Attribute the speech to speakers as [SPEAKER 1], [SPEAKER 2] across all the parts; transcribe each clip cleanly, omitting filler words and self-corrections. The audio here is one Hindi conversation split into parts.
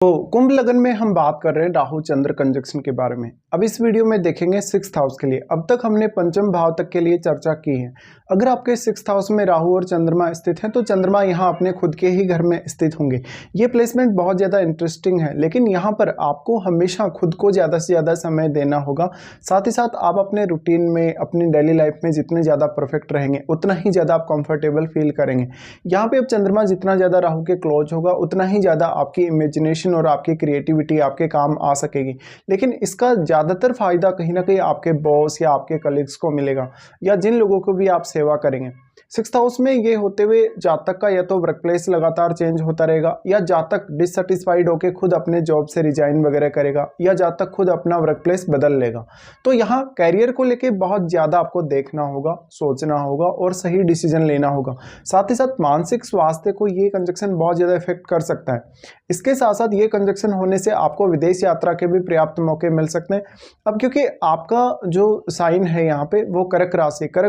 [SPEAKER 1] तो कुंभ लगन में हम बात कर रहे हैं राहु चंद्र कंजक्शन के बारे में। अब इस वीडियो में देखेंगे सिक्स्थ हाउस के लिए। अब तक हमने पंचम भाव तक के लिए चर्चा की है। अगर आपके सिक्स्थ हाउस में राहु और चंद्रमा स्थित हैं तो चंद्रमा यहाँ अपने खुद के ही घर में स्थित होंगे। ये प्लेसमेंट बहुत ज़्यादा इंटरेस्टिंग है, लेकिन यहाँ पर आपको हमेशा खुद को ज़्यादा से ज़्यादा समय देना होगा। साथ ही साथ आप अपने रूटीन में, अपनी डेली लाइफ में जितने ज़्यादा परफेक्ट रहेंगे उतना ही ज़्यादा आप कंफर्टेबल फील करेंगे। यहाँ पे अब चंद्रमा जितना ज़्यादा राहु के क्लोज होगा उतना ही ज़्यादा आपकी इमेजिनेशन और आपकी क्रिएटिविटी आपके काम आ सकेगी। लेकिन इसका ज़्यादातर फायदा कहीं ना कहीं आपके बॉस या आपके कलीग्स को मिलेगा, या जिन लोगों को भी आप सेवा करेंगे। सिक्स्थ हाउस में ये होते हुए जातक का या तो वर्क प्लेस लगातार चेंज होता रहेगा, या जातक डिससेटिस्फाइड होकर खुद अपने जॉब से रिजाइन वगैरह करेगा, या जातक खुद अपना वर्क प्लेस बदल लेगा। तो यहाँ कैरियर को लेके बहुत ज़्यादा आपको देखना होगा, सोचना होगा और सही डिसीजन लेना होगा। साथ ही साथ मानसिक स्वास्थ्य को ये कंजक्शन बहुत ज़्यादा इफेक्ट कर सकता है। इसके साथ साथ ये कंजक्शन होने से आपको विदेश यात्रा के भी पर्याप्त मौके मिल सकते हैं। अब क्योंकि आपका जो साइन है यहाँ पे वो कर्क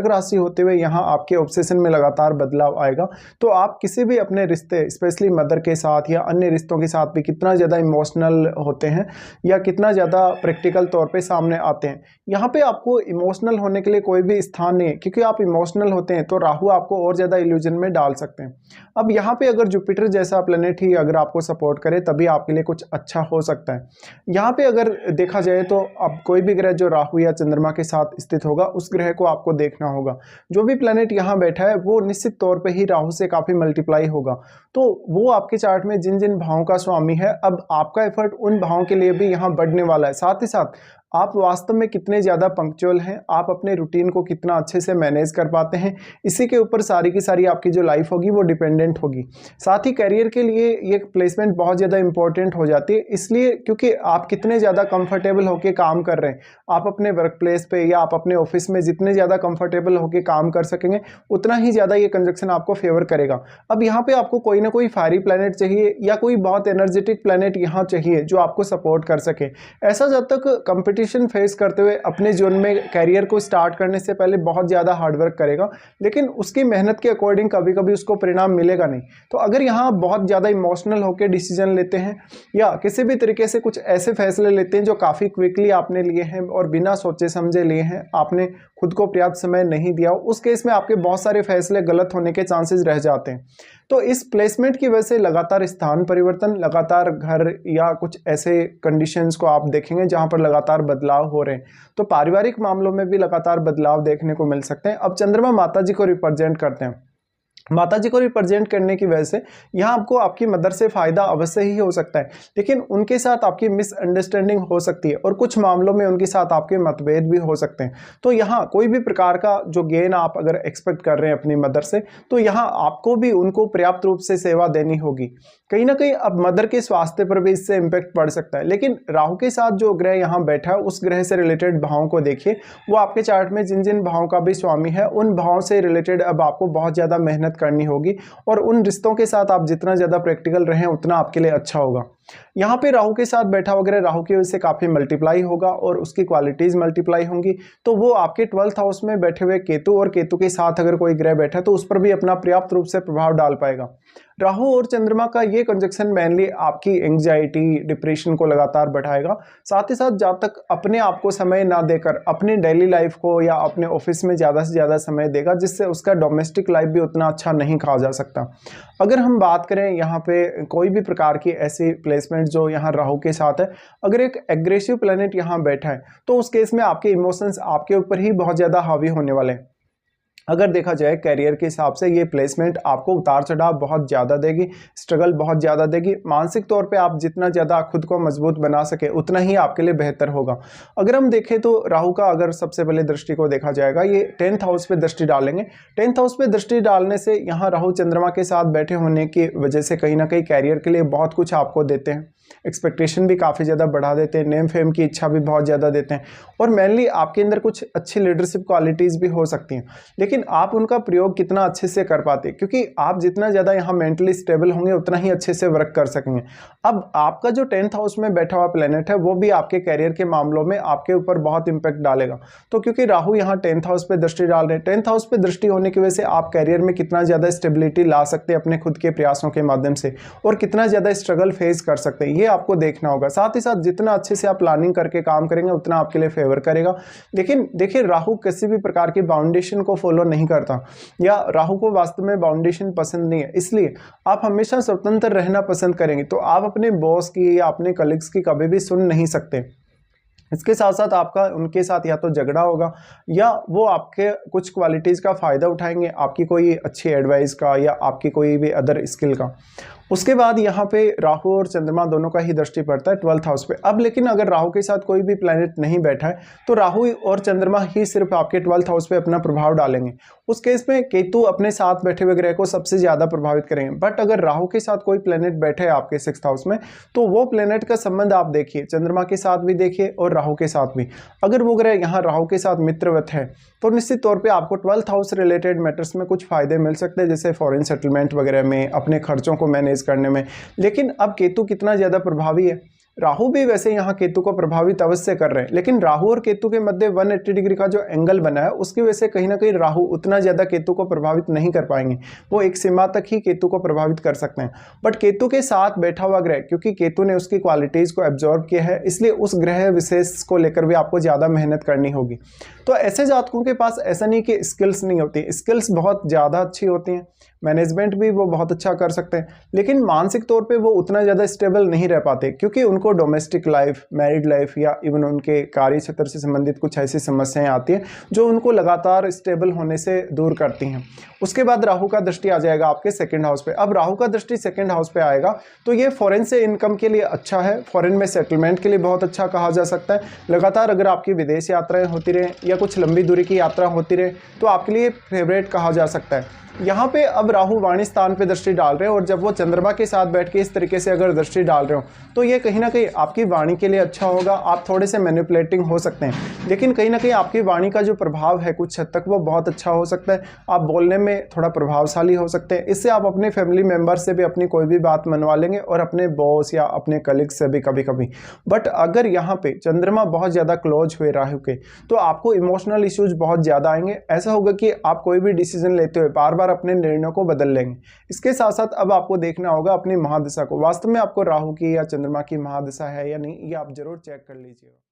[SPEAKER 1] राशि होते हुए यहाँ आपके ऑब्सेशन में लगातार बदलाव आएगा। तो आप किसी भी अपने रिश्ते, स्पेशली मदर के साथ या अन्य रिश्तों के साथ भी कितना ज़्यादा इमोशनल होते हैं या कितना ज़्यादा प्रैक्टिकल तौर पे सामने आते हैं। यहाँ पे आपको इमोशनल होने के लिए कोई भी स्थान नहीं है, क्योंकि आप इमोशनल होते हैं तो राहु आपको और ज़्यादा इल्यूजन में डाल सकते हैं। अब यहाँ पे अगर जुपिटर जैसा प्लेनेट ही अगर आपको सपोर्ट करे तभी आपके लिए कुछ अच्छा हो सकता है। यहाँ पे अगर देखा जाए तो अब कोई भी ग्रह जो राहु या चंद्रमा के साथ स्थित होगा उस ग्रह को आपको देखना होगा। जो भी प्लेनेट यहाँ बैठा है वो निश्चित तौर पे ही राहु से काफ़ी मल्टीप्लाई होगा। तो वो आपके चार्ट में जिन जिन भावों का स्वामी है, अब आपका एफर्ट उन भावों के लिए भी यहाँ बढ़ने वाला है। साथ ही साथ आप वास्तव में कितने ज़्यादा पंक्चुअल हैं, आप अपने रूटीन को कितना अच्छे से मैनेज कर पाते हैं, इसी के ऊपर सारी की सारी आपकी जो लाइफ होगी वो डिपेंडेंट होगी। साथ ही करियर के लिए ये प्लेसमेंट बहुत ज़्यादा इंपॉर्टेंट हो जाती है, इसलिए क्योंकि आप कितने ज़्यादा कंफर्टेबल होकर काम कर रहे हैं, आप अपने वर्क प्लेस पे या आप अपने ऑफिस में जितने ज़्यादा कंफर्टेबल होकर काम कर सकेंगे उतना ही ज़्यादा ये कंजक्शन आपको फेवर करेगा। अब यहाँ पे आपको कोई ना कोई फायरी प्लैनेट चाहिए या कोई बहुत एनर्जेटिक प्लैनेट यहाँ चाहिए जो आपको सपोर्ट कर सके। ऐसा जब तक कंपटीशन फेस करते हुए अपने जीवन में कैरियर को स्टार्ट करने से पहले बहुत ज़्यादा हार्डवर्क करेगा, लेकिन उसकी मेहनत के अकॉर्डिंग कभी कभी उसको परिणाम मिलेगा नहीं। तो अगर यहाँ बहुत ज़्यादा इमोशनल होकर डिसीजन लेते हैं या किसी भी तरीके से कुछ ऐसे फैसले लेते हैं जो काफ़ी क्विकली आपने लिए हैं और बिना सोचे समझे लिए हैं, आपने खुद को पर्याप्त समय नहीं दिया, उस केस में आपके बहुत सारे फैसले गलत होने के चांसेस रह जाते हैं। तो इस प्लेसमेंट की वजह से लगातार स्थान परिवर्तन, लगातार घर या कुछ ऐसे कंडीशंस को आप देखेंगे जहां पर लगातार बदलाव हो रहे हैं। तो पारिवारिक मामलों में भी लगातार बदलाव देखने को मिल सकते हैं। अब चंद्रमा माता जी को रिप्रेजेंट करते हैं। माता जी को रिप्रेजेंट करने की वजह से यहाँ आपको आपकी मदर से फायदा अवश्य ही हो सकता है, लेकिन उनके साथ आपकी मिसअंडरस्टैंडिंग हो सकती है और कुछ मामलों में उनके साथ आपके मतभेद भी हो सकते हैं। तो यहाँ कोई भी प्रकार का जो गेन आप अगर एक्सपेक्ट कर रहे हैं अपनी मदर से, तो यहाँ आपको भी उनको पर्याप्त रूप से सेवा देनी होगी। कहीं ना कहीं अब मदर के स्वास्थ्य पर भी इससे इम्पैक्ट पड़ सकता है। लेकिन राहु के साथ जो ग्रह यहाँ बैठा है उस ग्रह से रिलेटेड भावों को देखिए, वो आपके चार्ट में जिन जिन भावों का भी स्वामी है उन भावों से रिलेटेड अब आपको बहुत ज़्यादा मेहनत करनी होगी, और उन रिश्तों के साथ आप जितना ज़्यादा प्रैक्टिकल रहें उतना आपके लिए अच्छा होगा। यहाँ पे राहु के साथ बैठा वगैरह राहु की वजह से काफ़ी मल्टीप्लाई होगा और उसकी क्वालिटीज़ मल्टीप्लाई होंगी। तो वो आपके 12th हाउस में बैठे हुए केतु और केतु के साथ अगर कोई ग्रह बैठा तो उस पर भी अपना पर्याप्त रूप से प्रभाव डाल पाएगा। राहु और चंद्रमा का ये कंजक्शन मेनली आपकी एंग्जाइटी, डिप्रेशन को लगातार बढ़ाएगा। साथ ही साथ जब तक अपने आप को समय ना देकर अपनी डेली लाइफ को या अपने ऑफिस में ज़्यादा से ज़्यादा समय देगा, जिससे उसका डोमेस्टिक लाइफ भी उतना अच्छा नहीं कहा जा सकता। अगर हम बात करें यहाँ पे कोई भी प्रकार की ऐसी प्लेसमेंट जो यहाँ राहु के साथ है, अगर एक एग्रेसिव प्लैनेट यहाँ बैठा है तो उस केस में आपके इमोशंस आपके ऊपर ही बहुत ज़्यादा हावी होने वाले हैं। अगर देखा जाए कैरियर के हिसाब से ये प्लेसमेंट आपको उतार चढ़ाव बहुत ज़्यादा देगी, स्ट्रगल बहुत ज़्यादा देगी। मानसिक तौर पे आप जितना ज़्यादा खुद को मजबूत बना सके उतना ही आपके लिए बेहतर होगा। अगर हम देखें तो राहु का अगर सबसे पहले दृष्टि को देखा जाएगा, ये 10th हाउस पे दृष्टि डालेंगे। 10th हाउस पे दृष्टि डालने से यहाँ राहु चंद्रमा के साथ बैठे होने की वजह से कहीं ना कहीं कैरियर के लिए बहुत कुछ आपको देते हैं, एक्सपेक्टेशन भी काफ़ी ज़्यादा बढ़ा देते हैं, नेम फेम की इच्छा भी बहुत ज़्यादा देते हैं, और मेनली आपके अंदर कुछ अच्छी लीडरशिप क्वालिटीज़ भी हो सकती हैं। लेकिन आप उनका प्रयोग कितना अच्छे से कर पाते हैं, क्योंकि आप जितना ज़्यादा यहाँ मेंटली स्टेबल होंगे उतना ही अच्छे से वर्क कर सकेंगे। अब आपका जो 10th हाउस में बैठा हुआ प्लेनेट है वो भी आपके कैरियर के मामलों में आपके ऊपर बहुत इंपैक्ट डालेगा। तो क्योंकि राहु यहाँ 10th हाउस पे दृष्टि डाल रहे हैं, 10th हाउस पे दृष्टि होने की वजह से आप कैरियर में कितना ज़्यादा स्टेबिलिटी ला सकते हैं अपने खुद के प्रयासों के माध्यम से, और कितना ज़्यादा स्ट्रगल फेस कर सकते हैं, ये आपको देखना होगा। साथ ही साथ जितना अच्छे से आप प्लानिंग करके काम करेंगे उतना आपके लिए फेवर करेगा। लेकिन देखिए, राहु किसी भी प्रकार की बाउंडेशन को फॉलो नहीं करता, या राहु को वास्तव में बाउंडेशन पसंद नहीं है, इसलिए आप हमेशा स्वतंत्र रहना पसंद करेंगे। तो आप अपने बॉस की या अपने कलीग्स की कभी भी सुन नहीं सकते। इसके साथ साथ आपका उनके साथ या तो झगड़ा होगा, या वो आपके कुछ क्वालिटीज़ का फ़ायदा उठाएंगे, आपकी कोई अच्छी एडवाइस का या आपकी कोई भी अदर स्किल का। उसके बाद यहाँ पे राहु और चंद्रमा दोनों का ही दृष्टि पड़ता है 12th हाउस पे। अब लेकिन अगर राहु के साथ कोई भी प्लैनेट नहीं बैठा है तो राहु और चंद्रमा ही सिर्फ आपके 12th हाउस पे अपना प्रभाव डालेंगे। उस केस में केतु अपने साथ बैठे हुए ग्रह को सबसे ज़्यादा प्रभावित करेंगे। बट अगर राहु के साथ कोई प्लैनेट बैठे है आपके 6th हाउस में, तो वो प्लैनेट का संबंध आप देखिए, चंद्रमा के साथ भी देखिए और राहु के साथ भी। अगर वो ग्रह यहाँ राहु के साथ मित्रवत है तो निश्चित तौर पे आपको 12th हाउस रिलेटेड मैटर्स में कुछ फायदे मिल सकते हैं, जैसे फॉरेन सेटलमेंट वगैरह में, अपने खर्चों को मैनेज करने में। लेकिन अब केतु कितना ज़्यादा प्रभावी है, राहु भी वैसे यहाँ केतु को प्रभावित अवश्य कर रहे हैं, लेकिन राहु और केतु के मध्य 180 डिग्री का जो एंगल बना है उसकी वजह से कहीं ना कहीं राहु उतना ज़्यादा केतु को प्रभावित नहीं कर पाएंगे। वो एक सीमा तक ही केतु को प्रभावित कर सकते हैं। बट केतु के साथ बैठा हुआ ग्रह, क्योंकि केतु ने उसकी क्वालिटीज़ को एब्जॉर्ब किया है, इसलिए उस ग्रह विशेष को लेकर भी आपको ज़्यादा मेहनत करनी होगी। तो ऐसे जातकों के पास ऐसा नहीं कि स्किल्स नहीं होती, स्किल्स बहुत ज़्यादा अच्छी होती हैं, मैनेजमेंट भी वो बहुत अच्छा कर सकते हैं, लेकिन मानसिक तौर पे वो उतना ज़्यादा स्टेबल नहीं रह पाते, क्योंकि उनको डोमेस्टिक लाइफ, मैरिड लाइफ या इवन उनके कार्य क्षेत्र से संबंधित कुछ ऐसी समस्याएं आती हैं जो उनको लगातार स्टेबल होने से दूर करती हैं। उसके बाद राहु का दृष्टि आ जाएगा आपके 2nd हाउस पे। अब राहु का दृष्टि 2nd हाउस पे आएगा तो ये फॉरेन से इनकम के लिए अच्छा है, फॉरेन में सेटलमेंट के लिए बहुत अच्छा कहा जा सकता है। लगातार अगर आपकी विदेश यात्राएं होती रहे या कुछ लंबी दूरी की यात्रा होती रहे तो आपके लिए फेवरेट कहा जा सकता है। यहाँ पे अब राहु वाणी स्थान पे दृष्टि डाल रहे हैं, और जब वो चंद्रमा के साथ बैठ के इस तरीके से अगर दृष्टि डाल रहे हो तो ये कहीं ना कहीं आपकी वाणी के लिए अच्छा होगा। आप थोड़े से मैनिपुलेटिंग हो सकते हैं, लेकिन कहीं ना कहीं आपकी वाणी का जो प्रभाव है कुछ हद तक वो बहुत अच्छा हो सकता है। आप बोलने में थोड़ा प्रभावशाली हो सकते हैं, इससे आप अपने फैमिली मेम्बर से भी अपनी कोई भी बात मनवा लेंगे और अपने बॉस या अपने कलीग से भी कभी कभी। बट अगर यहाँ पे चंद्रमा बहुत ज़्यादा क्लोज हुए राहु के तो आपको इमोशनल इश्यूज बहुत ज़्यादा आएंगे। ऐसा होगा कि आप कोई भी डिसीजन लेते हुए बार बार अपने निर्णयों को बदल लेंगे। इसके साथ साथ अब आपको देखना होगा अपनी महादशा को, वास्तव में आपको राहु की या चंद्रमा की महादशा है या नहीं, ये आप जरूर चेक कर लीजिएगा।